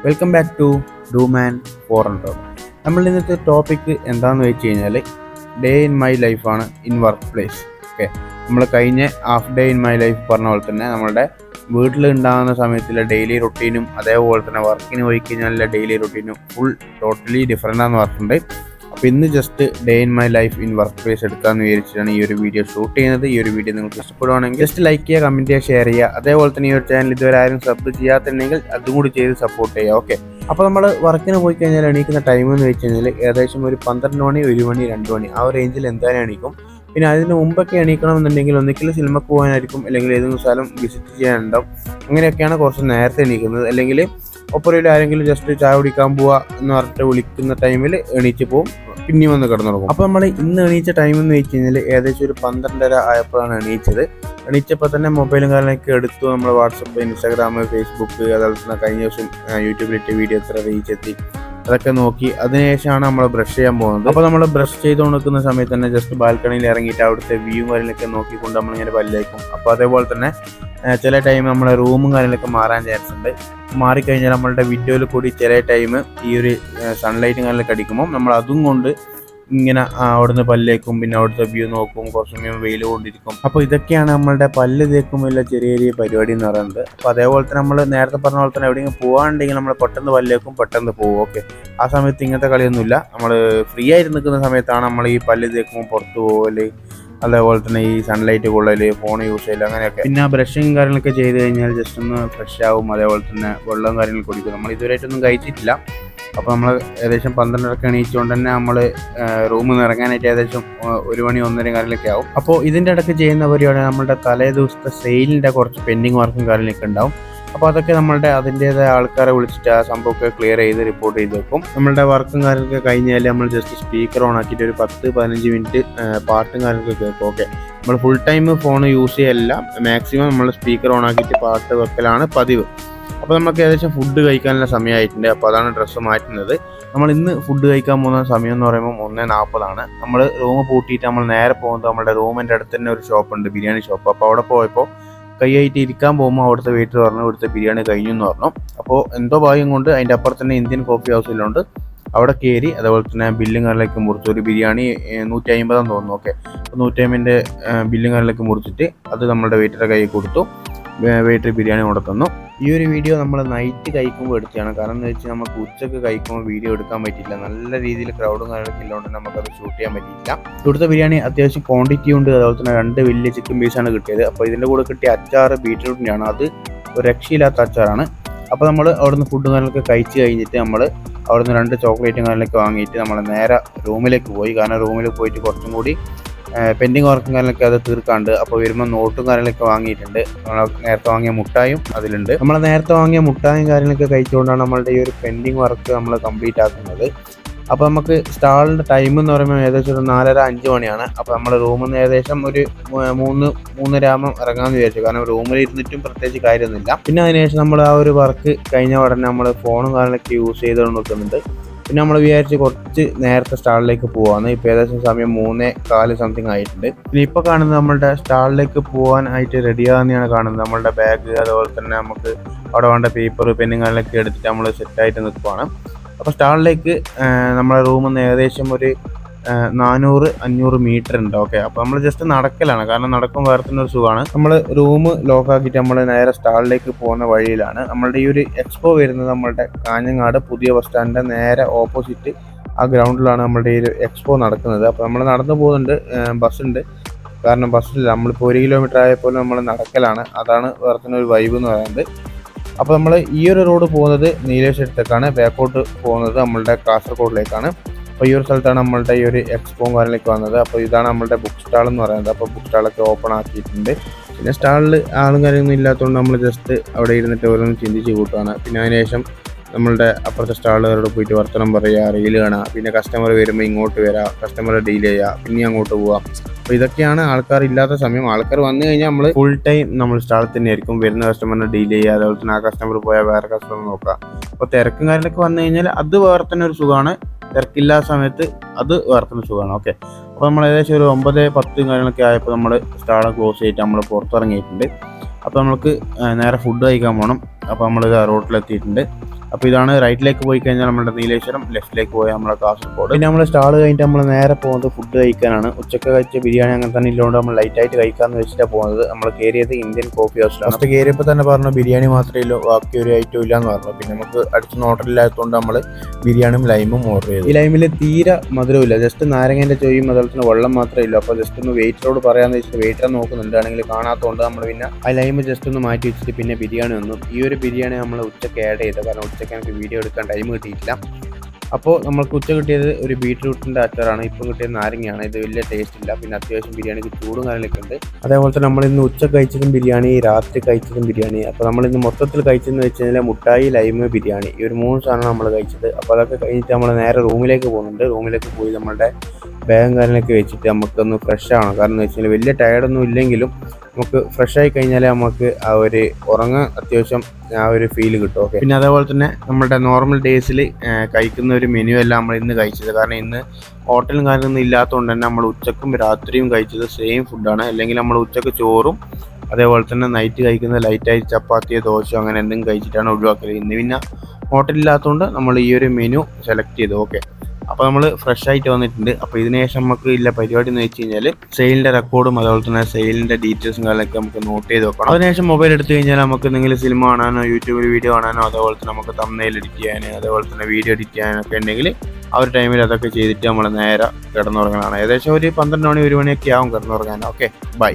Welcome back to ഡൂമാൻ ഫോറൻഡോ. നമ്മൾ ഇന്നത്തെ ടോപ്പിക്ക് എന്താണെന്ന് വെച്ച് കഴിഞ്ഞാൽ ഡേ ഇൻ മൈ ലൈഫാണ് ഇൻ വർക്ക് പ്ലേസ്. ഓക്കെ, നമ്മൾ കഴിഞ്ഞ half day in my life പറഞ്ഞ പോലെ തന്നെ നമ്മളുടെ വീട്ടിലുണ്ടാകുന്ന സമയത്തുള്ള ഡെയിലി റൊട്ടീനും അതേപോലെ തന്നെ വർക്കിന് പോയി കഴിഞ്ഞാലുള്ള ഡെയിലി റൊട്ടീനും ടോട്ടലി ഡിഫറൻ്റ് ആണെന്ന് പറഞ്ഞിട്ടുണ്ട്. അപ്പോൾ ഇന്ന് just day in my life in work place എടുക്കാമെന്ന് വിചാരിച്ചിട്ടാണ് ഈ ഒരു വീഡിയോ ഷൂട്ട് ചെയ്യുന്നത്. ഈ ഒരു വീഡിയോ നിങ്ങൾക്ക് ഇഷ്ടപ്പെടുവാണെങ്കിൽ ജസ്റ്റ് ലൈക്ക് ചെയ്യുക, കമൻറ്റ് ചെയ്യുക, ഷെയർ ചെയ്യുക. അതേപോലെ തന്നെ ഈ ഒരു ചാനൽ ഇതുവരെ ആരും സബ് ചെയ്യാത്തുണ്ടെങ്കിൽ അതും കൂടി ചെയ്ത് സപ്പോർട്ട് ചെയ്യുക. ഓക്കെ, അപ്പോൾ നമ്മൾ വർക്കിന് പോയി കഴിഞ്ഞാൽ എണീക്കുന്ന ടൈം എന്ന് വെച്ച് കഴിഞ്ഞാൽ ഏകദേശം ഒരു 12 മണി, 1 മണി, 2 മണി ആ ഒരു റേഞ്ചിൽ എന്തായാലും എണീക്കും. പിന്നെ അതിന് മുമ്പൊക്കെ എണീക്കണമെന്നുണ്ടെങ്കിൽ ഒന്നിക്കൽ സിനിമക്ക് പോകാനായിരിക്കും, അല്ലെങ്കിൽ ഏതെങ്കിലും സ്ഥലം വിസിറ്റ് ചെയ്യാനുണ്ടാവും. അങ്ങനെയൊക്കെയാണ് കുറച്ച് നേരത്തെ എണീക്കുന്നത്. അല്ലെങ്കിൽ ഒപ്പരയിൽ ആരെങ്കിലും ജസ്റ്റ് ചായ കുടിക്കാൻ പോവുക എന്ന് പറഞ്ഞിട്ട് വിളിക്കുന്ന ടൈമിൽ എണീച്ച് പോവും, പിന്നെയും വന്ന് കിടന്നുറങ്ങും. അപ്പോൾ നമ്മൾ ഇന്ന് എണീച്ച ടൈം എന്ന് വെച്ച് കഴിഞ്ഞാൽ ഏകദേശം ഒരു 12:30 ആയപ്പോഴാണ് എണീച്ചത്. എണീച്ചപ്പോൾ തന്നെ മൊബൈലും കാര്യങ്ങളൊക്കെ എടുത്തു. നമ്മൾ വാട്സപ്പ്, ഇൻസ്റ്റാഗ്രാം, ഫേസ്ബുക്ക്, അതുപോലെ തന്നെ കഴിഞ്ഞ ദിവസം യൂട്യൂബിലിട്ട് വീഡിയോ എത്ര റീച്ച് എത്തി അതൊക്കെ നോക്കി അതിനുശേഷമാണ് നമ്മൾ ബ്രഷ് ചെയ്യാൻ പോകുന്നത്. അപ്പോൾ നമ്മൾ ബ്രഷ് ചെയ്തുകൊണ്ടിരിക്കുന്ന സമയത്ത് തന്നെ ജസ്റ്റ് ബാൽക്കണിയിൽ ഇറങ്ങിയിട്ട് അവിടുത്തെ വ്യൂ കാര്യങ്ങളൊക്കെ നോക്കിക്കൊണ്ട് നമ്മളിങ്ങനെ പല്ലേക്കും. അപ്പോൾ അതേപോലെ തന്നെ ചില ടൈം നമ്മളെ റൂമും കാര്യങ്ങളൊക്കെ മാറാൻ ചാൻസ് ഉണ്ട്. മാറിക്കഴിഞ്ഞാൽ നമ്മളുടെ വിൻഡോയിൽ കൂടി ചില ടൈം ഈ ഒരു സൺലൈറ്റും കാര്യങ്ങളൊക്കെ അടിക്കുമ്പോൾ നമ്മൾ അതും കൊണ്ട് ഇങ്ങനെ അവിടുന്ന് പല്ലേക്കും, പിന്നെ അവിടുത്തെ വ്യൂ നോക്കും, കുറച്ച് സമയം വെയിൽ കൊണ്ടിരിക്കും. അപ്പോൾ ഇതൊക്കെയാണ് നമ്മളുടെ പല്ല് തേക്കുമ്പോൾ ചെറിയ ചെറിയ പരിപാടി എന്ന് പറയുന്നത്. അപ്പോൾ അതേപോലെ തന്നെ നമ്മൾ നേരത്തെ പറഞ്ഞ പോലെ തന്നെ എവിടെയെങ്കിലും പോകാനുണ്ടെങ്കിൽ നമ്മൾ പെട്ടെന്ന് പല്ലേക്കും, പെട്ടെന്ന് പോകും. ഓക്കെ, ആ സമയത്ത് ഇങ്ങനത്തെ കളിയൊന്നുമില്ല. നമ്മൾ ഫ്രീ ആയിട്ട് നിൽക്കുന്ന സമയത്താണ് നമ്മൾ ഈ പല്ല് തേക്കുമ്പോൾ പുറത്ത് പോകല്, അതേപോലെ തന്നെ ഈ സൺലൈറ്റ് കൊള്ളൽ, ഫോൺ യൂസ് ചെയ്യൽ, അങ്ങനെയൊക്കെ. പിന്നെ ആ ബ്രഷിങ് കാര്യങ്ങളൊക്കെ ചെയ്ത് കഴിഞ്ഞാൽ ജസ്റ്റ് ഒന്ന് ഫ്രഷ് ആവും. അതേപോലെ തന്നെ വെള്ളവും കാര്യങ്ങൾ കുടിക്കും. നമ്മൾ ഇതുവരെയായിട്ടൊന്നും കഴിച്ചിട്ടില്ല. അപ്പോൾ നമ്മൾ ഏകദേശം 12:30 എണീച്ചുകൊണ്ട് തന്നെ നമ്മൾ റൂമിൽ നിന്ന് ഇറങ്ങാനായിട്ട് ഏകദേശം 1 മണി, 1:30 കാര്യങ്ങളൊക്കെ ആവും. അപ്പോൾ ഇതിൻ്റെ ഇടയ്ക്ക് ചെയ്യുന്ന പരിപാടി നമ്മുടെ തലേ ദിവസത്തെ സെയിലിൻ്റെ കുറച്ച് പെൻഡിങ് വർക്കും കാര്യങ്ങളൊക്കെ ഉണ്ടാവും. അപ്പോൾ അതൊക്കെ നമ്മളുടെ അതിൻ്റേതായ ആൾക്കാരെ വിളിച്ചിട്ട് ആ സംഭവമൊക്കെ ക്ലിയർ ചെയ്ത് റിപ്പോർട്ട് ചെയ്ത് വെക്കും. നമ്മളുടെ വർക്കും കാര്യങ്ങളൊക്കെ കഴിഞ്ഞാൽ നമ്മൾ ജസ്റ്റ് സ്പീക്കർ ഓൺ ആക്കിയിട്ട് ഒരു 10-15 മിനിറ്റ് പാട്ടും കാര്യങ്ങളൊക്കെ കേൾക്കും. ഓക്കെ, നമ്മൾ ഫുൾ ടൈം ഫോൺ യൂസ് ചെയ്യല്ല, മാക്സിമം നമ്മൾ സ്പീക്കർ ഓൺ ആക്കിയിട്ട് പാട്ട് വെക്കലാണ് പതിവ്. അപ്പോൾ നമുക്ക് ഏകദേശം ഫുഡ് കഴിക്കാനുള്ള സമയമായിട്ടുണ്ട്. അപ്പോൾ അതാണ് ഡ്രസ്സ് മാറ്റുന്നത്. നമ്മൾ ഇന്ന് ഫുഡ് കഴിക്കാൻ പോകുന്ന സമയം എന്ന് പറയുമ്പോൾ 1:40 നമ്മൾ റൂം പൂട്ടിയിട്ട് നമ്മൾ നേരെ പോകുന്നത് നമ്മുടെ റൂമിൻ്റെ അടുത്ത് തന്നെ ഒരു ഷോപ്പുണ്ട്, ബിരിയാണി ഷോപ്പ്. അപ്പോൾ അവിടെ പോയപ്പോൾ കൈയായിട്ട് ഇരിക്കാൻ പോകുമ്പോൾ അവിടുത്തെ വെയിറ്റർ പറഞ്ഞു ഇവിടുത്തെ ബിരിയാണി കഴിഞ്ഞു എന്ന് പറഞ്ഞു. അപ്പോൾ എന്തോ ഭാഗ്യം കൊണ്ട് അതിൻ്റെ അപ്പുറത്ത് തന്നെ ഇന്ത്യൻ കോഫി ഹൗസിലുണ്ട്. അവിടെ കയറി അതേപോലെ തന്നെ ബില്ലും കാര്യങ്ങളൊക്കെ മുറിച്ച് ഒരു ബിരിയാണി 150 തോന്നുന്നു. ഓക്കെ, അപ്പോൾ 150 ബില്ലും കാര്യങ്ങളൊക്കെ മുറിച്ചിട്ട് അത് നമ്മുടെ വെയിറ്ററുടെ കയ്യിൽ കൊടുത്തു. വെയിറ്റർ ബിരിയാണി കൊടുക്കുന്നു. ഈ ഒരു വീഡിയോ നമ്മൾ നൈറ്റ് കഴിക്കുമ്പോൾ എടുത്തതാണ്. കാരണം എന്ന് വെച്ചാൽ നമുക്ക് ഉച്ചക്ക് കഴിക്കുമ്പോൾ വീഡിയോ എടുക്കാൻ പറ്റില്ല. നല്ല രീതിയിൽ ക്രൗഡും കാര്യങ്ങളൊക്കെ ഇല്ലാണ്ട് നമുക്കത് ഷൂട്ട് ചെയ്യാൻ പറ്റിയില്ല. ഇവിടുത്തെ ബിരിയാണി അത്യാവശ്യം ക്വാണ്ടിറ്റി ഉണ്ട്. അതുപോലെ തന്നെ 2 വലിയ ചിക്കൻ പീസാണ് കിട്ടിയത്. അപ്പോൾ ഇതിൻ്റെ കൂടെ കിട്ടിയ അച്ചാർ ബീറ്റ്റൂട്ടിൻ്റെയാണ്. അത് ഒരു രക്ഷയില്ലാത്ത അച്ചാറാണ്. അപ്പോൾ നമ്മൾ അവിടുന്ന് ഫുഡ് കാര്യങ്ങളൊക്കെ കഴിച്ച് കഴിഞ്ഞിട്ട് നമ്മൾ അവിടുന്ന് 2 ചോക്ലേറ്റും കാര്യങ്ങളൊക്കെ വാങ്ങിയിട്ട് നമ്മൾ നേരെ റൂമിലേക്ക് പോയി. കാരണം റൂമിൽ പോയിട്ട് കുറച്ചും കൂടി പെൻഡിങ് വർക്കും കാര്യങ്ങളൊക്കെ അത് തീർക്കാണ്ട്. അപ്പോൾ വരുമ്പോൾ നോട്ടും കാര്യങ്ങളൊക്കെ വാങ്ങിയിട്ടുണ്ട്. നമ്മൾ നേരത്തെ വാങ്ങിയ മുട്ടായും അതിലുണ്ട്. നമ്മൾ നേരത്തെ വാങ്ങിയ മുട്ടായും കാര്യങ്ങളൊക്കെ കഴിച്ചുകൊണ്ടാണ് നമ്മളുടെ ഈ ഒരു പെൻഡിങ് വർക്ക് നമ്മൾ കംപ്ലീറ്റ് ആക്കുന്നത്. അപ്പോൾ നമുക്ക് സ്റ്റാളിൻ്റെ ടൈം എന്ന് പറയുമ്പോൾ ഏകദേശം ഒരു 4:30-5 മണിയാണ്. അപ്പോൾ നമ്മൾ റൂമിൽ നിന്ന് ഏകദേശം ഒരു 3-3:30 ആകുമ്പോൾ ഇറങ്ങാമെന്ന് വിചാരിച്ചു. കാരണം റൂമിൽ ഇരുന്നിട്ടും പ്രത്യേകിച്ച് കാര്യമൊന്നുമില്ല. പിന്നെ അതിനുശേഷം നമ്മൾ ആ ഒരു വർക്ക് കഴിഞ്ഞ ഉടനെ നമ്മൾ ഫോണും കാര്യങ്ങളൊക്കെ യൂസ് ചെയ്തുകൊണ്ട് നിൽക്കുന്നുണ്ട്. പിന്നെ നമ്മൾ വിചാരിച്ച് കുറച്ച് നേരത്തെ സ്റ്റാളിലേക്ക് പോകാമെന്ന്. ഇപ്പോൾ ഏകദേശം സമയം 3:15 സംതിങ് ആയിട്ടുണ്ട്. പിന്നെ ഇപ്പോൾ കാണുന്നത് നമ്മളുടെ സ്റ്റാളിലേക്ക് പോകാനായിട്ട് റെഡിയാകുന്നതാണ് കാണുന്നത്. നമ്മളുടെ ബാഗ് അതുപോലെ തന്നെ നമുക്ക് അവിടെ വേണ്ട പേപ്പർ, പെന്നുകളിലൊക്കെ എടുത്തിട്ട് നമ്മൾ സെറ്റായിട്ട് നിൽക്കുവാണ്. അപ്പോൾ സ്റ്റാളിലേക്ക് നമ്മളെ റൂമിൽ നിന്ന് ഏകദേശം ഒരു 400-500 മീറ്റർ ഉണ്ട്. ഓക്കെ, അപ്പോൾ നമ്മൾ ജസ്റ്റ് നടക്കലാണ്. കാരണം നടക്കുമ്പോൾ വേറെ തന്നെ ഒരു സുഖമാണ്. നമ്മൾ റൂം ലോക്കാക്കിയിട്ട് നമ്മൾ നേരെ സ്റ്റാളിലേക്ക് പോകുന്ന വഴിയിലാണ്. നമ്മളുടെ ഈ ഒരു എക്സ്പോ വരുന്നത് നമ്മളുടെ കാഞ്ഞങ്ങാട് പുതിയ ബസ് സ്റ്റാൻഡിൻ്റെ നേരെ ഓപ്പോസിറ്റ് ആ ഗ്രൗണ്ടിലാണ് നമ്മളുടെ ഈ ഒരു എക്സ്പോ നടക്കുന്നത്. അപ്പോൾ നമ്മൾ നടന്നു പോകുന്നുണ്ട്, ബസ്സുണ്ട്. കാരണം ബസ്സില്ല, നമ്മളിപ്പോൾ 1 കിലോമീറ്റർ ആയപ്പോൾ നമ്മൾ നടക്കലാണ്. അതാണ് വേറെ തന്നെ ഒരു വൈബ് എന്ന് പറയുന്നത്. അപ്പോൾ നമ്മൾ ഈ ഒരു റോഡ് പോകുന്നത് നീലേശ്വരത്തേക്കാണ്, ബാക്കോട്ട് പോകുന്നത് നമ്മളുടെ കാസർഗോഡിലേക്കാണ്. അപ്പോൾ ഈ ഒരു സ്ഥലത്താണ് നമ്മളുടെ ഈ ഒരു എക്സ്പോ കാര്യങ്ങളൊക്കെ വന്നത്. അപ്പോൾ ഇതാണ് നമ്മളുടെ ബുക്ക് സ്റ്റാൾ എന്ന് പറയുന്നത്. അപ്പോൾ ബുക്ക് സ്റ്റാളൊക്കെ ഓപ്പൺ ആക്കിയിട്ടുണ്ട്. പിന്നെ സ്റ്റാളിൽ ആളും കാര്യമൊന്നും ഇല്ലാത്തതുകൊണ്ട് നമ്മൾ ജസ്റ്റ് അവിടെ ഇരുന്നിട്ട് ഓരോന്ന് ചിന്തിച്ച് കൂട്ടുകയാണ്. പിന്നെ അതിനുശേഷം നമ്മളുടെ അപ്പുറത്തെ സ്റ്റാളുകാരോട് പോയിട്ട് വർത്തമാനം പറയുക, റീൽ കാണുക, പിന്നെ കസ്റ്റമർ വരുമ്പോൾ ഇങ്ങോട്ട് വരിക, കസ്റ്റമറെ ഡീൽ ചെയ്യുക, പിന്നെ അങ്ങോട്ട് പോവുക. അപ്പോൾ ഇതൊക്കെയാണ് ആൾക്കാർ ഇല്ലാത്ത സമയം. ആൾക്കാർ വന്നു കഴിഞ്ഞാൽ നമ്മൾ ഫുൾ ടൈം നമ്മൾ സ്റ്റാളിൽ തന്നെ ആയിരിക്കും. വരുന്ന കസ്റ്റമറിനെ ഡീൽ ചെയ്യുക, അതുപോലെ തന്നെ ആ കസ്റ്റമർ പോയാൽ വേറെ കസ്റ്റമർ നോക്കുക. അപ്പോൾ തിരക്കും കാര്യങ്ങളൊക്കെ വന്നു കഴിഞ്ഞാൽ അത് വേറെ തന്നെ ഒരു സുഖമാണ്. തിരക്കില്ലാത്ത സമയത്ത് അത് വേറെ തന്നെ സുഖമാണ്. ഓക്കെ, അപ്പോൾ നമ്മൾ ഏകദേശം ഒരു 9-10 കാര്യങ്ങളൊക്കെ ആയപ്പോൾ നമ്മൾ സ്റ്റാൾ ക്ലോസ് ചെയ്തിട്ട് നമ്മൾ പുറത്തിറങ്ങിയിട്ടുണ്ട്. അപ്പോൾ നമുക്ക് നേരെ ഫുഡ് കഴിക്കാൻ പോകണം. അപ്പോൾ നമ്മൾ റോട്ടിലെത്തിയിട്ടുണ്ട്. അപ്പോൾ ഇതാണ് റൈറ്റിലേക്ക് പോയി കഴിഞ്ഞാൽ നമ്മുടെ നീലേശ്വരം, ലെഫ്റ്റിലേക്ക് പോയാൽ നമ്മുടെ കാസർഗോഡ്. പിന്നെ നമ്മൾ സ്റ്റാൾ കഴിഞ്ഞിട്ട് നമ്മൾ നേരെ പോകുന്നത് ഫുഡ് കഴിക്കാനാണ്. ഉച്ചക്ക് കഴിച്ച ബിരിയാണി അങ്ങനെ തന്നെ ഇല്ലോണ്ട് നമ്മൾ ലൈറ്റായിട്ട് കഴിക്കാമെന്ന് വെച്ചിട്ടാണ് പോകുന്നത്. നമ്മൾ കയറിയത് ഇന്ത്യൻ കോഫി ഹൗസിലാണ്. ഫസ്റ്റ് കയറിയപ്പോൾ തന്നെ പറഞ്ഞു ബിരിയാണി മാത്രമേ ഇല്ലൂ, ബാക്കി ഒരു ഐറ്റം ഇല്ലയെന്ന് പറഞ്ഞു. പിന്നെ നമുക്ക് അടുത്തൊന്നും ഹോട്ടലില്ലാത്തതുകൊണ്ട് നമ്മൾ ബിരിയാണിയും ലൈമും ഓർഡർ ചെയ്തു. ഈ ലൈമിൽ തീരെ മധുരമില്ല, ജസ്റ്റ് നാരങ്ങേൻ്റെ ചോയും അതുപോലെ തന്നെ വെള്ളം മാത്രമേ ഇല്ലൂ. അപ്പോൾ ജസ്റ്റ് ഒന്ന് വെയിറ്ററോട് പറയാമെന്ന് വെച്ചിട്ട് വെയിറ്ററെ നോക്കുന്നുണ്ട്, ആണെങ്കിൽ കാണാത്തതുകൊണ്ട് നമ്മൾ പിന്നെ ആ ലൈം ജസ്റ്റ് ഒന്ന് മാറ്റി വെച്ചിട്ട് പിന്നെ ബിരിയാണി വന്നു. ഈ ഒരു ബിരിയാണി നമ്മൾ ഉച്ചയ്ക്ക് ആഡ് ചെയ്തത്, കാരണം ഉച്ചയ്ക്ക് എനിക്ക് വീഡിയോ എടുക്കാൻ ടൈം കിട്ടിയിട്ടില്ല. അപ്പോൾ നമ്മൾക്ക് ഉച്ച കിട്ടിയത് ഒരു ബീറ്റ്റൂട്ടിൻ്റെ അച്ചാറാണ്, ഇപ്പം കിട്ടിയത് നാരങ്ങയാണ്. ഇത് വലിയ ടേസ്റ്റ് ഇല്ല, പിന്നെ അത്യാവശ്യം ബിരിയാണിക്ക് ചൂടും കാര്യങ്ങളൊക്കെ ഉണ്ട്. അതേപോലെ തന്നെ നമ്മളിന്ന് ഉച്ച കഴിച്ചതും ബിരിയാണി, രാത്രി കഴിച്ചതും ബിരിയാണി. അപ്പോൾ നമ്മളിന്ന് മൊത്തത്തിൽ കഴിച്ചതെന്ന് വെച്ച് കഴിഞ്ഞാൽ മുട്ടായി, ലൈം, ബിരിയാണി, ഈ ഒരു 3 സാധനം നമ്മൾ കഴിച്ചത്. അപ്പോൾ അതൊക്കെ കഴിഞ്ഞിട്ട് നമ്മൾ നേരെ റൂമിലേക്ക് പോകുന്നുണ്ട്. റൂമിലേക്ക് പോയി നമ്മളുടെ ബാഗും കാര്യങ്ങളൊക്കെ വെച്ചിട്ട് നമുക്കൊന്ന് ഫ്രഷ് ആവണം. കാരണം എന്ന് വെച്ച് കഴിഞ്ഞാൽ വലിയ ടയർഡൊന്നും ഇല്ലെങ്കിലും നമുക്ക് ഫ്രഷായി കഴിഞ്ഞാൽ നമുക്ക് ആ ഒരു ഉറങ്ങാൻ അത്യാവശ്യം ആ ഒരു ഫീല് കിട്ടും. ഓക്കെ, പിന്നെ അതേപോലെ തന്നെ നമ്മുടെ നോർമൽ ഡേയ്സിൽ കഴിക്കുന്ന ഒരു മെനു എല്ലാം നമ്മൾ ഇന്ന് കഴിച്ചത്. കാരണം ഇന്ന് ഹോട്ടലും കാര്യമൊന്നും ഇല്ലാത്തതുകൊണ്ട് തന്നെ നമ്മൾ ഉച്ചക്കും രാത്രിയും കഴിച്ചത് സെയിം ഫുഡാണ്. അല്ലെങ്കിൽ നമ്മൾ ഉച്ചക്ക് ചോറും അതേപോലെ തന്നെ നൈറ്റ് കഴിക്കുന്ന ലൈറ്റായി ചപ്പാത്തിയോ ദോശയോ അങ്ങനെ എന്തെങ്കിലും കഴിച്ചിട്ടാണ് ഒഴിവാക്കല്. ഇന്ന് പിന്നെ ഹോട്ടലില്ലാത്തതുകൊണ്ട് നമ്മൾ ഈ ഒരു മെനു സെലക്ട് ചെയ്തു. ഓക്കെ, അപ്പോൾ നമ്മൾ ഫ്രഷ് ആയിട്ട് വന്നിട്ടുണ്ട്. അപ്പോൾ ഇതിന് ശേഷം നമുക്ക് ഇല്ല പരിപാടി എന്ന് വെച്ച് കഴിഞ്ഞാൽ സെയിലിൻ്റെ റെക്കോർഡും അതുപോലെ തന്നെ സെയിലിൻ്റെ ഡീറ്റെയിൽസും കാര്യങ്ങളൊക്കെ നമുക്ക് നോട്ട് ചെയ്ത് വെക്കണം. അതിനുശേഷം മൊബൈൽ എടുത്തു കഴിഞ്ഞാൽ നമുക്ക് എന്തെങ്കിലും സിനിമ കാണാനോ യൂട്യൂബിൽ വീഡിയോ കാണാനോ അതേപോലെ തന്നെ നമുക്ക് തംബ്നെയിൽ എഡിറ്റ് ചെയ്യാനോ അതേപോലെ തന്നെ വീഡിയോ എഡിറ്റ് ചെയ്യാനൊക്കെ ഉണ്ടെങ്കിൽ ആ ഒരു ടൈമിൽ അതൊക്കെ ചെയ്തിട്ട് നമ്മൾ നേരെ കിടന്നുറങ്ങാനാണ്. ഏകദേശം ഒരു 12 മണി 1 മണിയൊക്കെ ആവും കിടന്നുറങ്ങാൻ. Okay, by.